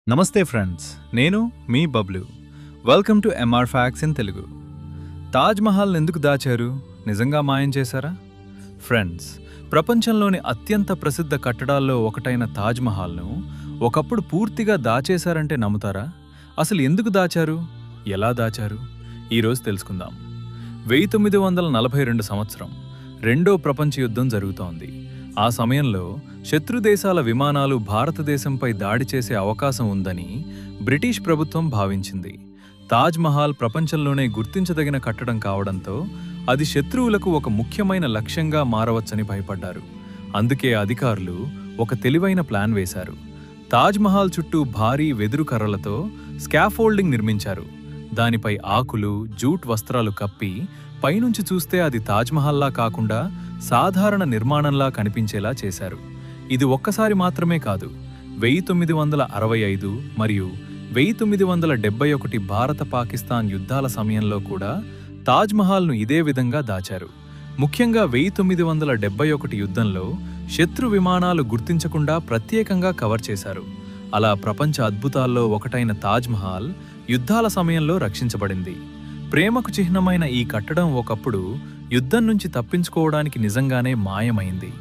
నమస్తే ఫ్రెండ్స్, నేను మీ Bablu. Welcome to MR facts in Telugu. తాజ్ మహల్ని ఎందుకు దాచారు? నిజంగా మాయం చేశారా? ఫ్రెండ్స్, ప్రపంచంలోని అత్యంత ప్రసిద్ధ కట్టడాల్లో ఒకటైన తాజ్ మహల్ను ఒకప్పుడు పూర్తిగా దాచేశారంటే నమ్ముతారా? అసలు ఎందుకు దాచారు? ఎలా దాచారు? ఈరోజు తెలుసుకుందాం. 1942 సంవత్సరం రెండో ప్రపంచ యుద్ధం జరుగుతోంది. ఆ సమయంలో శత్రు దేశాల విమానాలు భారతదేశంపై దాడి చేసే అవకాశం ఉందని బ్రిటిష్ ప్రభుత్వం భావించింది. తాజ్ మహల్ ప్రపంచంలోనే గుర్తించదగిన కట్టడం కావడంతో అది శత్రువులకు ఒక ముఖ్యమైన లక్ష్యంగా మారవచ్చని భయపడ్డారు. అందుకే అధికారులు ఒక తెలివైన ప్లాన్ వేశారు. తాజ్ మహల్ చుట్టూ భారీ వెదురు కర్రలతో స్కాఫోల్డింగ్ నిర్మించారు. దానిపై ఆకులు, జూట్ వస్త్రాలు కప్పి పైనుంచి చూస్తే అది తాజ్ మహల్లా కాకుండా సాధారణ నిర్మాణంలా కనిపించేలా చేశారు. ఇది ఒక్కసారి మాత్రమే కాదు, 1965 మరియు 1971 భారత-పాకిస్తాన్ యుద్ధాల సమయంలో కూడా తాజ్ మహల్ను ఇదే విధంగా దాచారు. ముఖ్యంగా 1971 యుద్ధంలో శత్రు విమానాలు గుర్తించకుండా ప్రత్యేకంగా కవర్ చేశారు. అలా ప్రపంచ అద్భుతాల్లో ఒకటైన తాజ్ మహల్ యుద్ధాల సమయంలో రక్షించబడింది. ప్రేమకు చిహ్నమైన ఈ కట్టడం ఒకప్పుడు యుద్ధం నుంచి తప్పించుకోవడానికి నిజంగానే మాయమైంది.